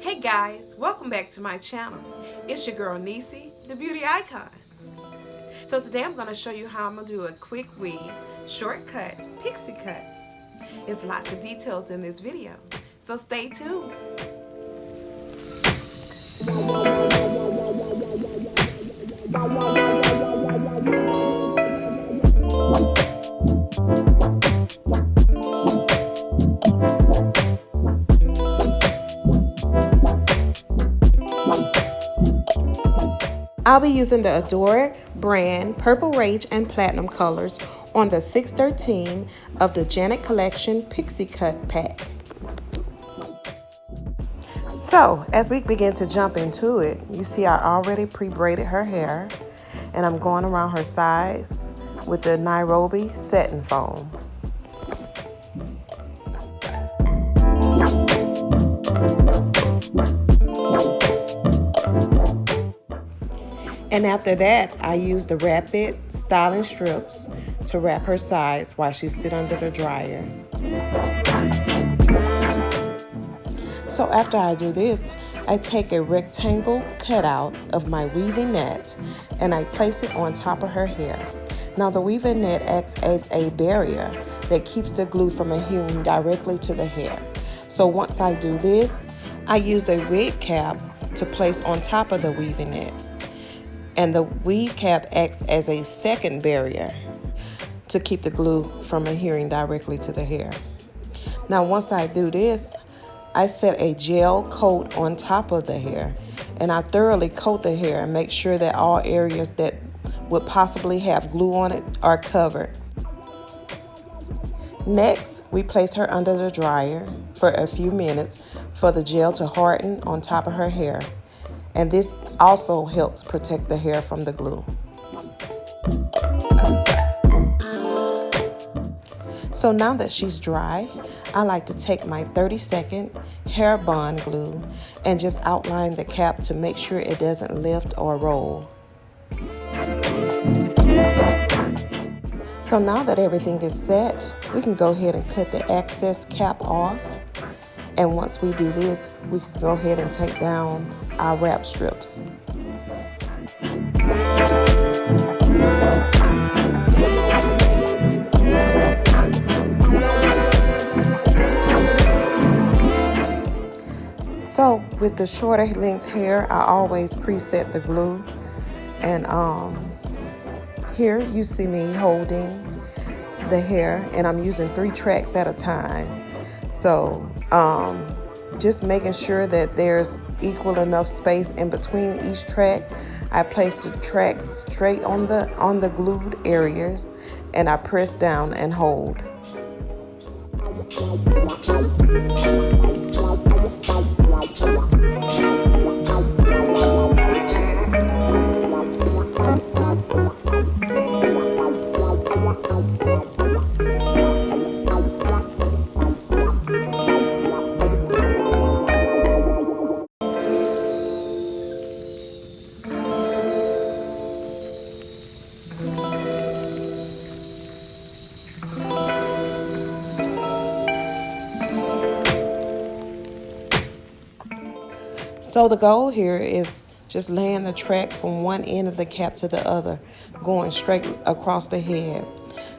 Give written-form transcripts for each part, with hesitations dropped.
Hey guys, welcome back to my channel. It's your girl Niecy, the beauty icon. So today I'm going to show you how I'm going to do a quick weave, shortcut, pixie cut. There's lots of details in this video, so stay tuned. I'll be using the Adore brand Purple Rage and Platinum colors on the 613 of the Janet Collection Pixie Cut pack. So, as we begin to jump into it, you see I already pre-braided her hair, and I'm going around her sides with the Nairobi satin foam. And after that, I use the Rapid styling strips to wrap her sides while she sits under the dryer. So after I do this, I take a rectangle cutout of my weaving net and I place it on top of her hair. Now the weaving net acts as a barrier that keeps the glue from adhering directly to the hair. So once I do this, I use a wig cap to place on top of the weaving net. And the weave cap acts as a second barrier to keep the glue from adhering directly to the hair. Now once I do this, I set a gel coat on top of the hair, and I thoroughly coat the hair and make sure that all areas that would possibly have glue on it are covered. Next, we place her under the dryer for a few minutes for the gel to harden on top of her hair. And this also helps protect the hair from the glue. So now that she's dry, I like to take my 30-second hair bond glue and just outline the cap to make sure it doesn't lift or roll. So now that everything is set, we can go ahead and cut the excess cap off. And once we do this, we can go ahead and take down our wrap strips. So with the shorter length hair, I always preset the glue. And here you see me holding the hair, and I'm using 3 tracks at a time. So just making sure that there's equal enough space in between each track. I place the tracks straight on the glued areas, and I press down and hold. So the goal here is just laying the track from one end of the cap to the other, going straight across the head.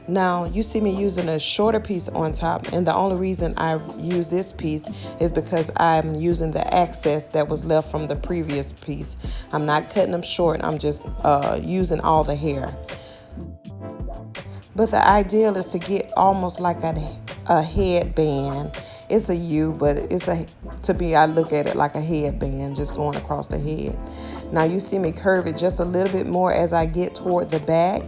Now you see me using a shorter piece on top, and the only reason I use this piece is because I'm using the excess that was left from the previous piece. I'm not cutting them short, I'm just using all the hair. But the ideal is to get almost like a headband. It's a U, but I look at it like a headband just going across the head. Now you see me curve it just a little bit more as I get toward the back.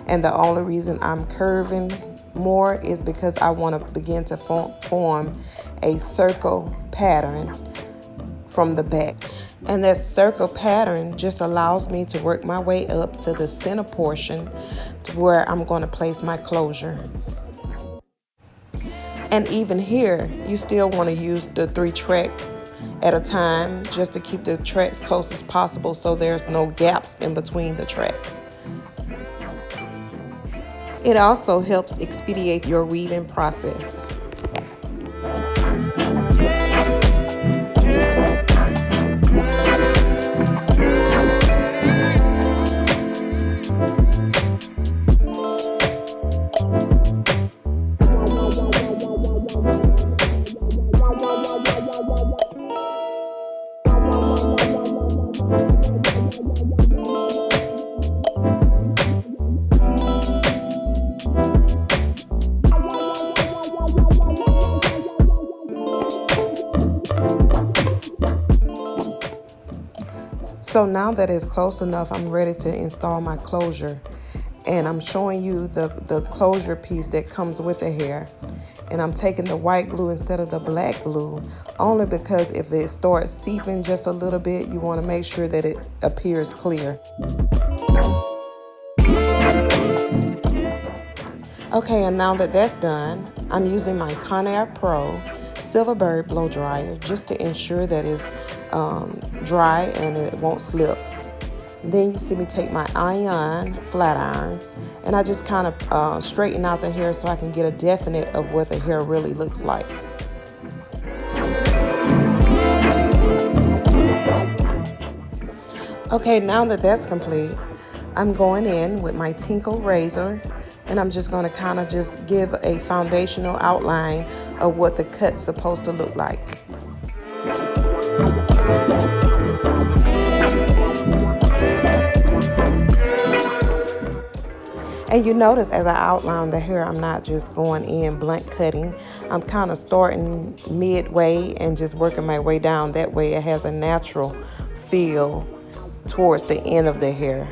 And the only reason I'm curving more is because I want to begin to form a circle pattern from the back. And that circle pattern just allows me to work my way up to the center portion to where I'm going to place my closure. And even here, you still want to use the 3 tracks at a time just to keep the tracks close as possible so there's no gaps in between the tracks. It also helps expedite your weaving process. So now that it's close enough, I'm ready to install my closure. And I'm showing you the closure piece that comes with the hair. And I'm taking the white glue instead of the black glue, only because if it starts seeping just a little bit, you want to make sure that it appears clear. Okay, and now that that's done, I'm using my Conair Pro Silverbird blow dryer just to ensure that it's dry and it won't slip. Then you see me take my iron flat irons and I just kind of straighten out the hair so I can get a definite of what the hair really looks like. Okay, now that that's complete, I'm going in with my Tinkle razor and I'm just going to kind of just give a foundational outline of what the cut's supposed to look like. And you notice as I outline the hair, I'm not just going in blunt cutting. I'm kind of starting midway and just working my way down. That way it has a natural feel towards the end of the hair.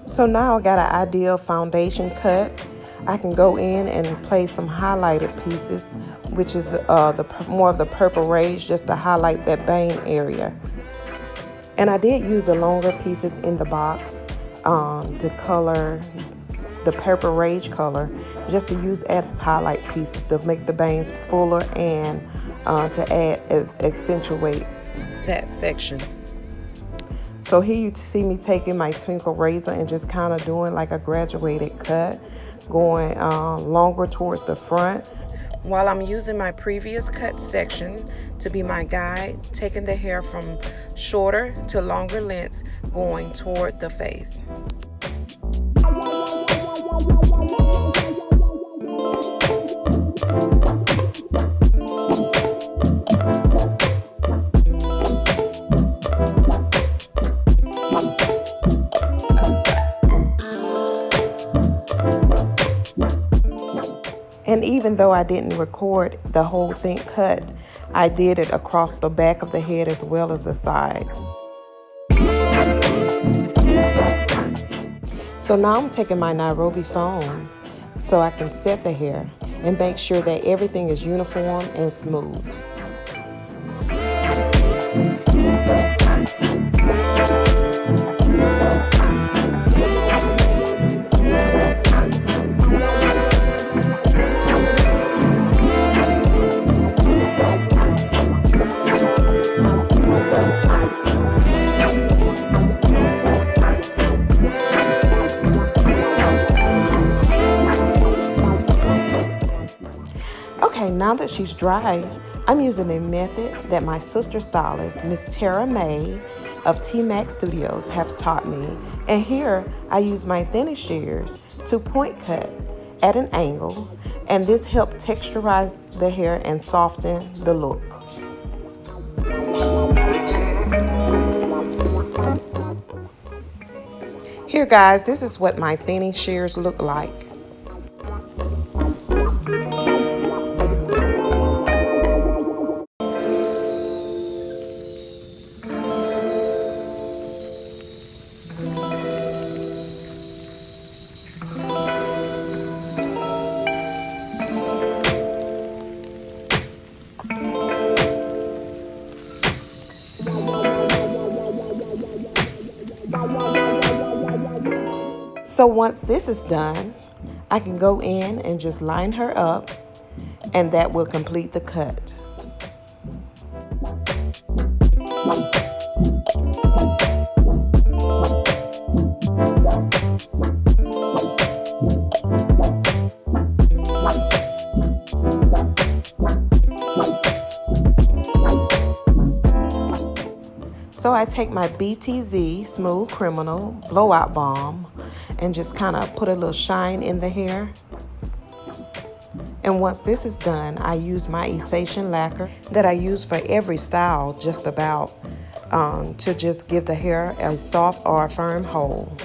So now I got an ideal foundation cut. I can go in and place some highlighted pieces, which is more of the purple rage, just to highlight that bang area. And I did use the longer pieces in the box to color the purple rage color, just to use as highlight pieces to make the bangs fuller and to accentuate that section. So here you see me taking my Twinkle razor and just kind of doing like a graduated cut, going longer towards the front, while I'm using my previous cut section to be my guide, taking the hair from shorter to longer lengths, going toward the face. And even though I didn't record the whole thing cut, I did it across the back of the head as well as the side. So now I'm taking my Nairobi foam so I can set the hair and make sure that everything is uniform and smooth. Okay, now that she's dry, I'm using a method that my sister stylist, Miss Tara May of T-Max Studios, has taught me. And here I use my thinnest shears to point cut at an angle, and this helped texturize the hair and soften the look. Here guys, this is what my thinning shears look like. So once this is done, I can go in and just line her up, and that will complete the cut. So I take my BTZ Smooth Criminal Blowout Balm and just kind of put a little shine in the hair. And once this is done, I use my Essential lacquer that I use for every style just about to just give the hair a soft or a firm hold.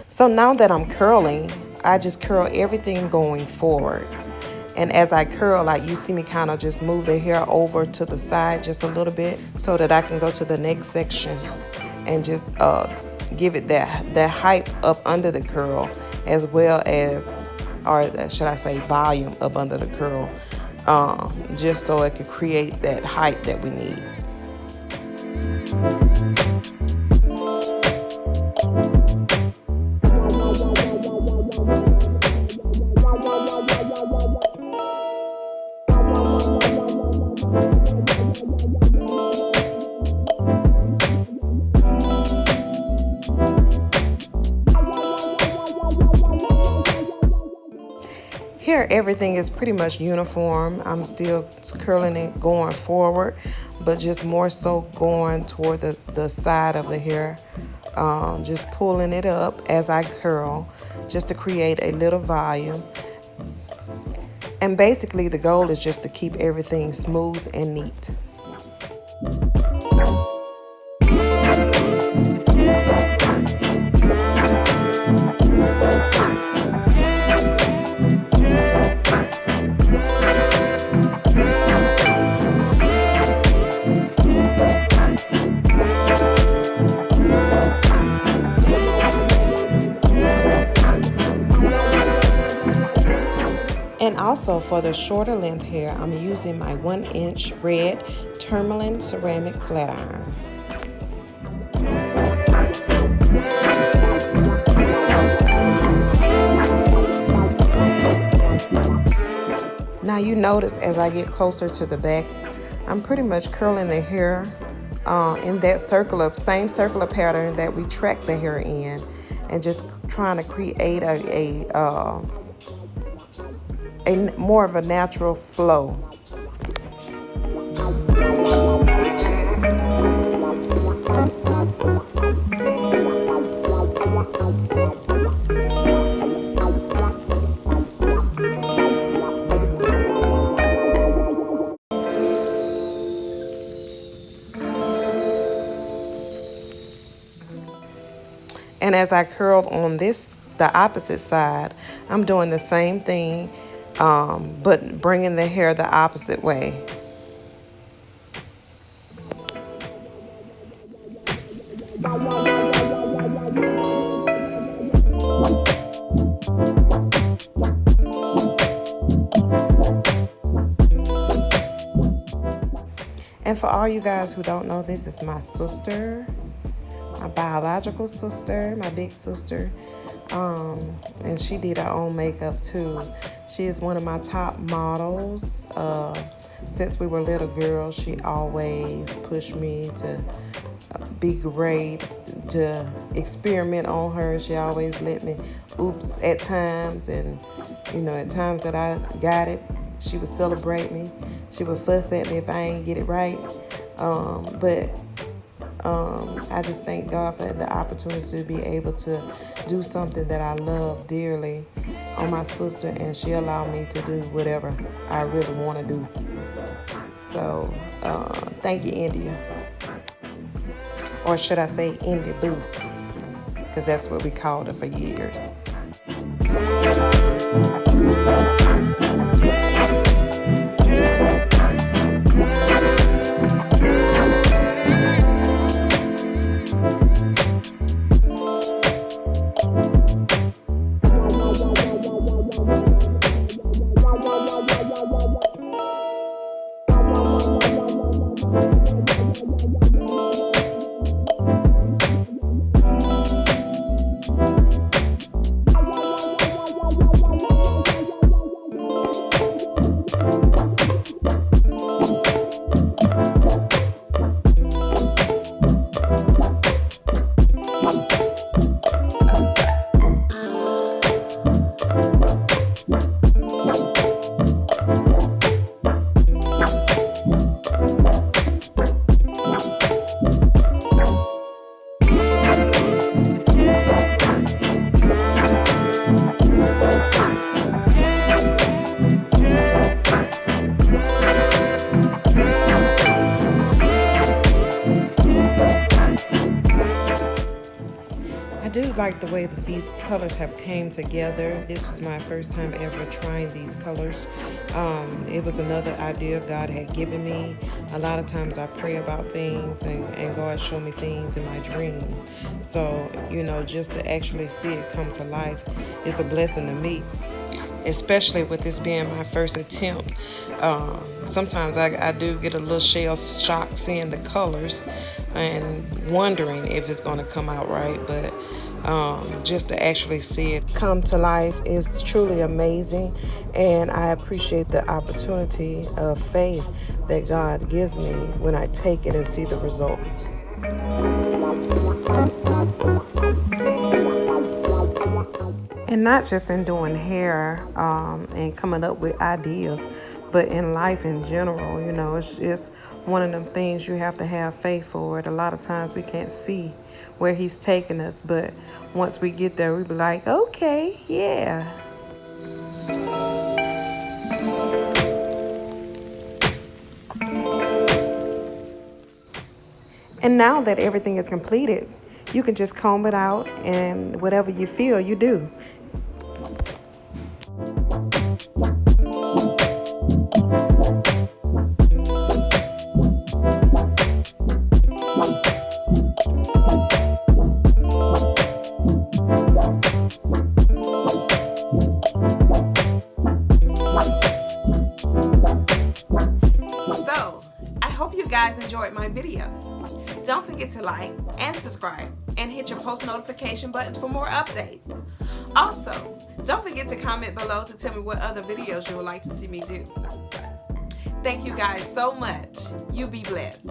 So now that I'm curling, I just curl everything going forward. And as I curl, like you see me kind of just move the hair over to the side just a little bit so that I can go to the next section and just give it that height up under the curl, as well as, or should I say volume up under the curl, just so it could create that height that we need. Here everything is pretty much uniform. I'm still curling it going forward, but just more so going toward the side of the hair, just pulling it up as I curl just to create a little volume. And basically the goal is just to keep everything smooth and neat. And also for the shorter length hair, I'm using my 1-inch red tourmaline ceramic flat iron. Now you notice as I get closer to the back, I'm pretty much curling the hair in that same circular pattern that we track the hair in, and just trying to create a more of a natural flow. And as I curled on the opposite side, I'm doing the same thing, but bringing the hair the opposite way. And for all you guys who don't know, this is my sister, my biological sister, my big sister. And she did her own makeup too. She is one of my top models. Since we were little girls, she always pushed me to be great, to experiment on her. She always let me oops at times, and you know, at times that I got it, she would celebrate me. She would fuss at me if I ain't get it right. I just thank God for the opportunity to be able to do something that I love dearly on my sister, and she allowed me to do whatever I really want to do. So thank you, India. or should I say indie boo, because that's what we called her for years. I do like the way that these colors have came together. This was my first time ever trying these colors. It was another idea God had given me. A lot of times I pray about things and God showed me things in my dreams. So, you know, just to actually see it come to life is a blessing to me, especially with this being my first attempt. Sometimes I do get a little shell shock seeing the colors and wondering if it's going to come out right, but just to actually see it come to life is truly amazing, and I appreciate the opportunity of faith that God gives me when I take it and see the results. And not just in doing hair and coming up with ideas, but in life in general. You know, it's just one of them things you have to have faith for it. A lot of times we can't see where He's taking us, but once we get there, we be like, okay, yeah. And now that everything is completed, you can just comb it out, and whatever you feel, you do. So, I hope you guys enjoyed my video. Don't forget to like and subscribe and hit your post notification buttons for more updates. Also, don't forget to comment below to tell me what other videos you would like to see me do. Thank you guys so much. You be blessed.